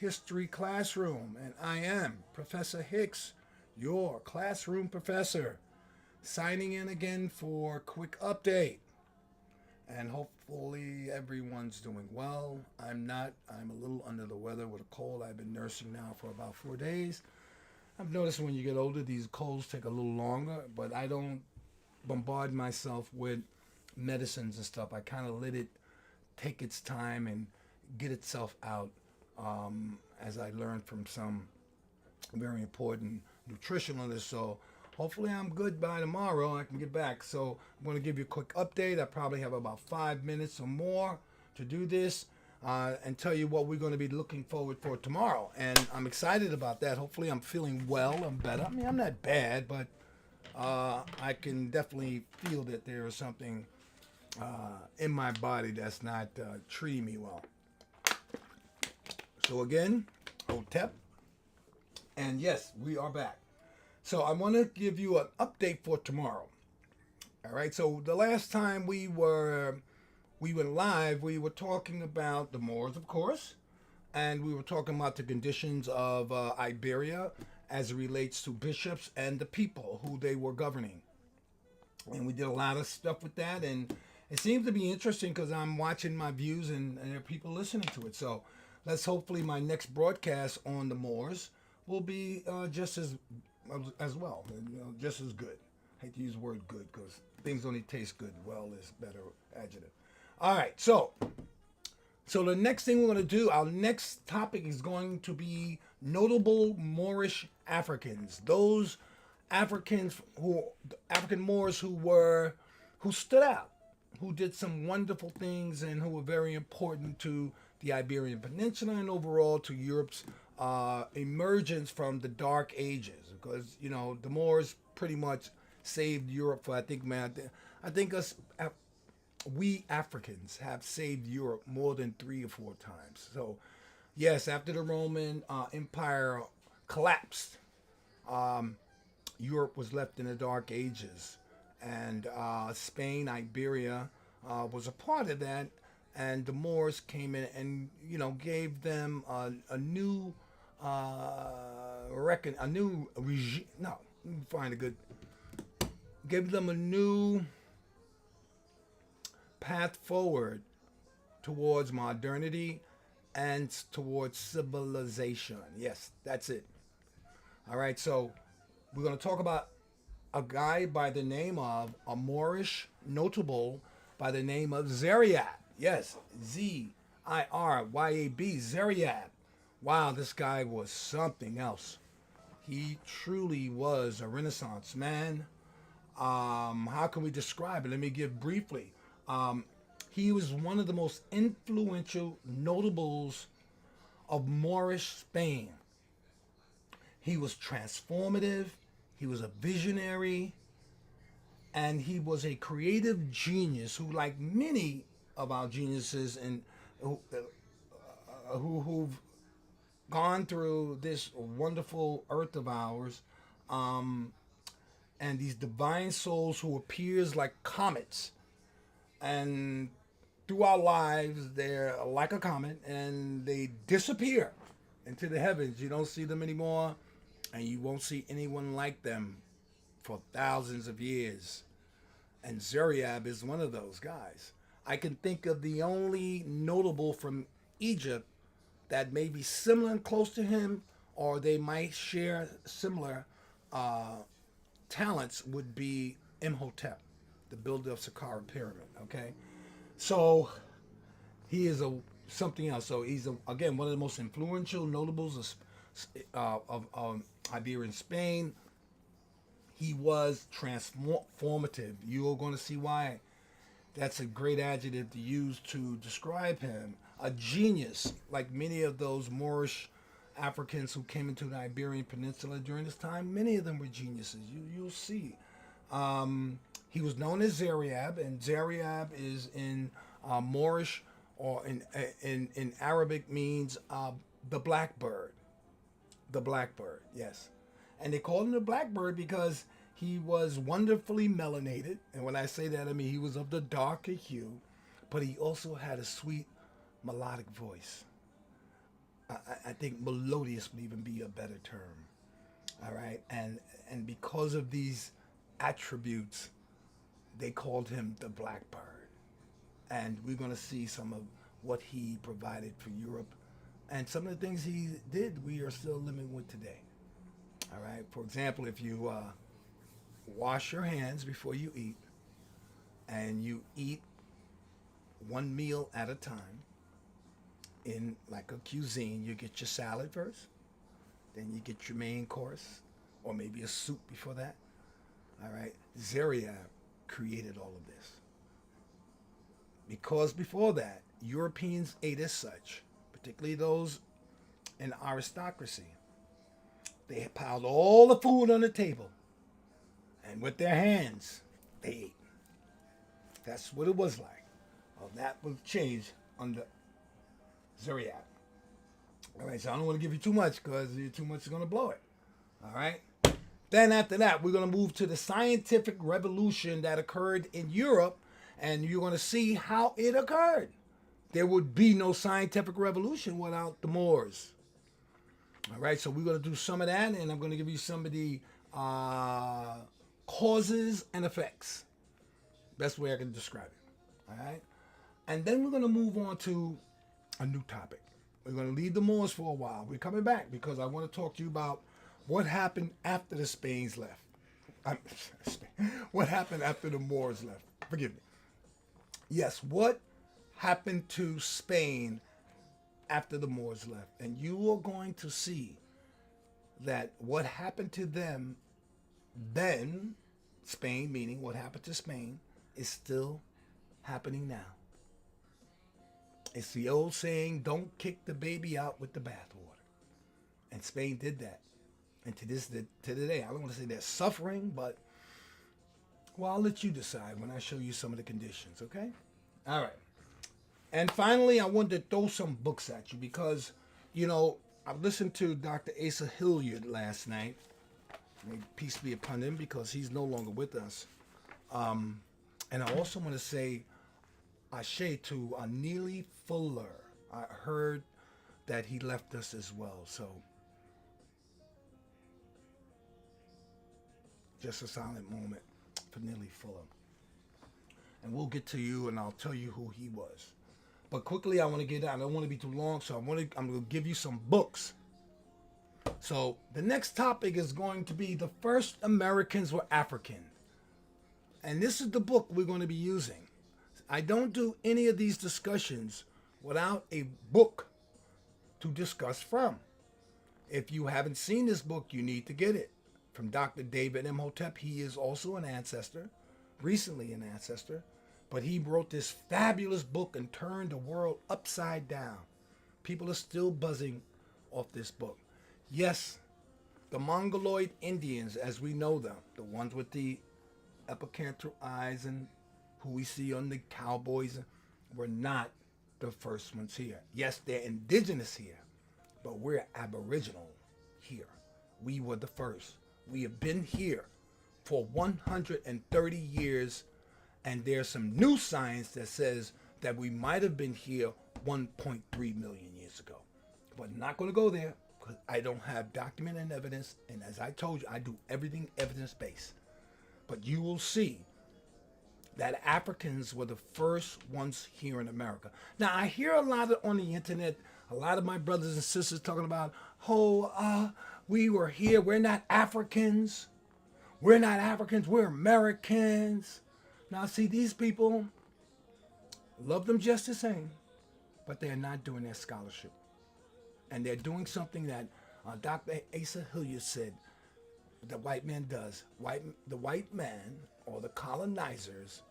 History Classroom, and I am Professor Hicks, your classroom professor, signing in again for a quick update. And hopefully everyone's doing well. I'm not. I'm a little under the weather with a cold. I've been nursing now for about 4 days. I've noticed when you get older, these colds take a little longer, but I don't bombard myself with medicines and stuff. I kind of let it take its time and get itself out, as I learned from some very important nutritionalists. So hopefully I'm good by tomorrow. I can get back. So I'm going to give you a quick update. I probably have about 5 minutes or more to do this. And tell you what we're going to be looking forward for tomorrow. And I'm excited about that. Hopefully I'm feeling well. I'm better. I mean, I'm not bad, but I can definitely feel that there is something in my body that's not treating me well. So again, Hotep. And yes, we are back. So I want to give you an update for tomorrow. All right. So the last time we went live, we were talking about the Moors, of course, and we were talking about the conditions of Iberia as it relates to bishops and the people who they were governing. And we did a lot of stuff with that, and it seems to be interesting because I'm watching my views and there are people listening to it. So let's hopefully my next broadcast on the Moors will be just as well, just as good. I hate to use the word good because things only taste good. Well is better adjective. All right, so the next thing we're going to do, our next topic is going to be notable Moorish Africans. Those African Moors who stood out, who did some wonderful things, and who were very important to the Iberian Peninsula and overall to Europe's emergence from the Dark Ages. Because the Moors pretty much saved Europe for I think we Africans have saved Europe more than 3 or 4 times. So, yes, after the Roman Empire collapsed, Europe was left in the Dark Ages, and Spain, Iberia, was a part of that. And the Moors came in and gave them a new a new regime. No, let me find a good. Gave them a new path forward towards modernity and towards civilization. Yes, that's it. All right, so we're going to talk about a guy by the name of a Moorish notable by the name of Ziryab. Yes, Ziryab, Ziryab. Wow, this guy was something else. He truly was a Renaissance man. How can we describe it? Let me give briefly. He was one of the most influential notables of Moorish Spain. He was transformative, he was a visionary, and he was a creative genius who, like many of our geniuses and who've gone through this wonderful earth of ours, and these divine souls who appears like comets, and through our lives they're like a comet and they disappear into the heavens. You don't see them anymore, and you won't see anyone like them for thousands of years. And Ziryab is one of those guys. I can think of the only notable from Egypt that may be similar and close to him, or they might share similar talents, would be Imhotep, the builder of Saqqara Pyramid. Okay, so he is something else. So he's again one of the most influential notables of Iberian Spain. He was transformative. You're going to see why. That's a great adjective to use to describe him. A genius, like many of those Moorish Africans who came into the Iberian Peninsula during this time. Many of them were geniuses. You'll see. He was known as Ziryab, and Ziryab is in Moorish, or in Arabic means the blackbird. The blackbird, yes. And they called him the blackbird because he was wonderfully melanated. And when I say that, I mean he was of the darker hue, but he also had a sweet melodic voice. I think melodious would even be a better term. All right, and because of these attributes, they called him the Blackbird, and we're going to see some of what he provided for Europe, and some of the things he did we are still living with today. All right, for example, if you wash your hands before you eat, and you eat one meal at a time in like a cuisine, you get your salad first, then you get your main course, or maybe a soup before that. All right, Zariab created all of this because before that, Europeans ate as such, particularly those in aristocracy. They piled all the food on the table, and with their hands, they ate. That's what it was like. Well, that will change under Zariab. All right, so I don't want to give you too much because too much is going to blow it. All right. Then after that, we're going to move to the scientific revolution that occurred in Europe, and you're going to see how it occurred. There would be no scientific revolution without the Moors. All right, so we're going to do some of that, and I'm going to give you some of the causes and effects. Best way I can describe it. All right, and then we're going to move on to a new topic. We're going to leave the Moors for a while. We're coming back because I want to talk to you about what happened after the Spains left. What happened after the Moors left? Forgive me. Yes, what happened to Spain after the Moors left? And you are going to see that what happened to them then, Spain, meaning what happened to Spain, is still happening now. It's the old saying, don't kick the baby out with the bathwater. And Spain did that. And to the day, I don't want to say they're suffering, but, well, I'll let you decide when I show you some of the conditions, okay? All right. And finally, I wanted to throw some books at you because, I listened to Dr. Asa Hilliard last night. May peace be upon him because he's no longer with us. And I also want to say Ashe to Neely Fuller. I heard that he left us as well. So just a silent moment for Neely Fuller. And we'll get to you and I'll tell you who he was. But quickly, I want to get out. I don't want to be too long, so I'm going to give you some books. So the next topic is going to be The First Americans Were African. And this is the book we're going to be using. I don't do any of these discussions without a book to discuss from. If you haven't seen this book, you need to get it. From Dr. David Imhotep. He is also an ancestor, recently an ancestor, but he wrote this fabulous book and turned the world upside down. People are still buzzing off this book. Yes, the Mongoloid Indians, as we know them, the ones with the epicantral eyes and who we see on the cowboys, were not the first ones here. Yes, they're indigenous here, but we're aboriginal here. We were the first. We have been here for 130 years, and there's some new science that says that we might have been here 1.3 million years ago. But not going to go there because I don't have documented evidence, and as I told you, I do everything evidence-based. But you will see that Africans were the first ones here in America. Now, I hear a lot on the internet, a lot of my brothers and sisters talking about, we were here, we're not Africans. We're not Africans, we're Americans. Now, see, these people, love them just the same, but they're not doing their scholarship. And they're doing something that Dr. Asa Hilliard said the white man does. The white man or the colonizers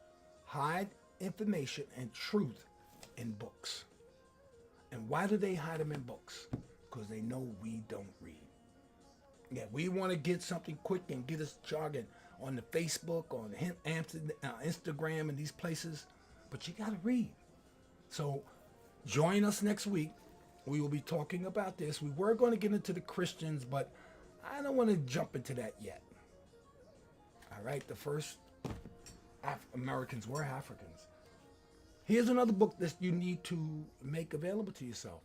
hide information and truth in books. And why do they hide them in books? Because they know we don't read. Yeah, we want to get something quick and get us jogging on the Facebook, on the Instagram, and these places. But you got to read. So join us next week. We will be talking about this. We were going to get into the Christians, but I don't want to jump into that yet. All right, the first Americans were Africans. Here's another book that you need to make available to yourself.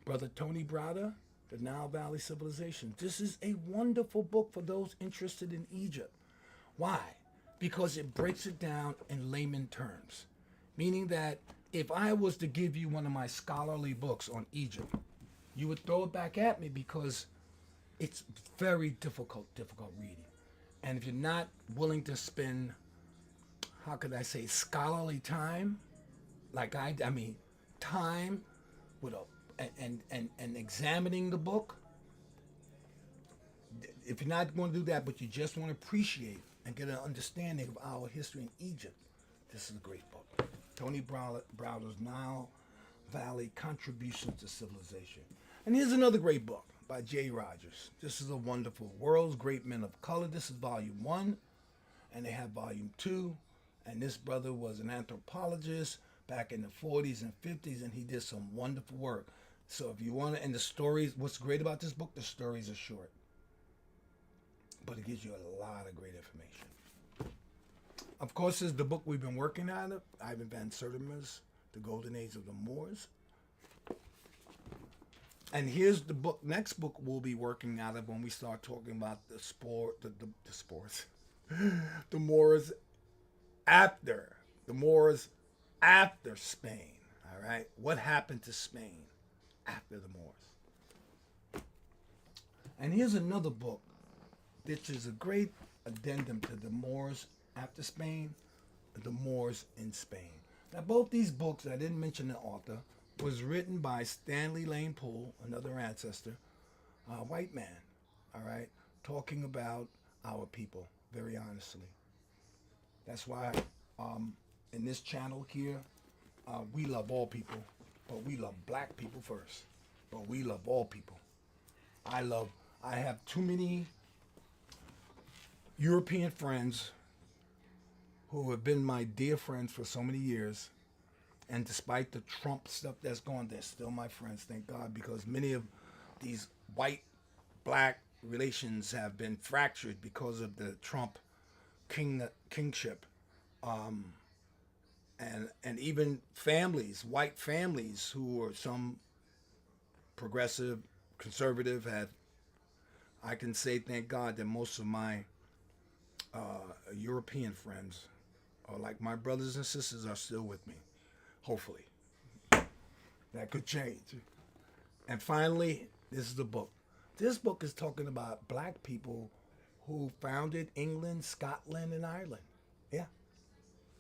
Brother Tony Browder, The Nile Valley Civilization. This is a wonderful book for those interested in Egypt. Why? Because it breaks it down in layman terms. Meaning that if I was to give you one of my scholarly books on Egypt, you would throw it back at me because it's very difficult reading. And if you're not willing to spend, how could I say, scholarly time, like I mean, time with and examining the book, if you're not going to do that, but you just want to appreciate and get an understanding of our history in Egypt, this is a great book. Tony Browder's Nile Valley Contributions to Civilization. And here's another great book by Jay Rogers. This is a wonderful World's Great Men of Color. This is volume 1, and they have volume 2. And this brother was an anthropologist back in the 40s and 50s, and he did some wonderful work. So if you want to, and the stories, what's great about this book, the stories are short, but it gives you a lot of great information. Of course, this is the book we've been working on, Ivan Van Sertima's The Golden Age of the Moors. And here's the book, next book we'll be working out of when we start talking about the sports, the Moors after Spain. All right, what happened to Spain after the Moors? And here's another book, which is a great addendum to the Moors after Spain, the Moors in Spain. Now, both these books, I didn't mention the author, was written by Stanley Lane Poole, another ancestor, a white man, all right, talking about our people very honestly. That's why in this channel here, we love all people, but we love black people first. But we love all people. I have too many European friends who have been my dear friends for so many years. And despite the Trump stuff that's gone, they're still my friends, thank God, because many of these white-black relations have been fractured because of the Trump kingship. And even families, white families who are some progressive, conservative, I can say thank God that most of my European friends, or like my brothers and sisters, are still with me. Hopefully. That could change. And finally, this is the book. This book is talking about black people who founded England, Scotland, and Ireland. Yeah,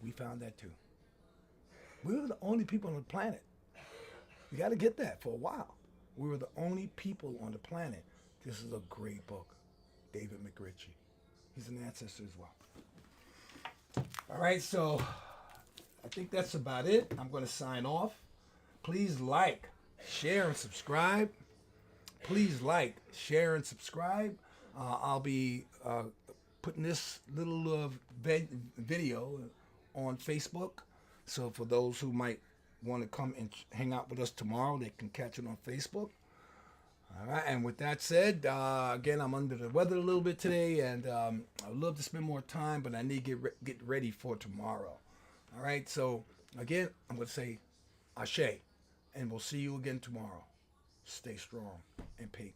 we found that too. We were the only people on the planet. You got to get that for a while. We were the only people on the planet. This is a great book. David McRitchie. He's an ancestor as well. All right, so I think that's about it. I'm going to sign off. Please like, share, and subscribe. Please like, share, and subscribe. I'll be putting this little video on Facebook. So for those who might want to come and hang out with us tomorrow, they can catch it on Facebook. All right, and with that said, again, I'm under the weather a little bit today, and I'd love to spend more time, but I need to get ready for tomorrow. All right, so again, I'm going to say Ashe, and we'll see you again tomorrow. Stay strong and pay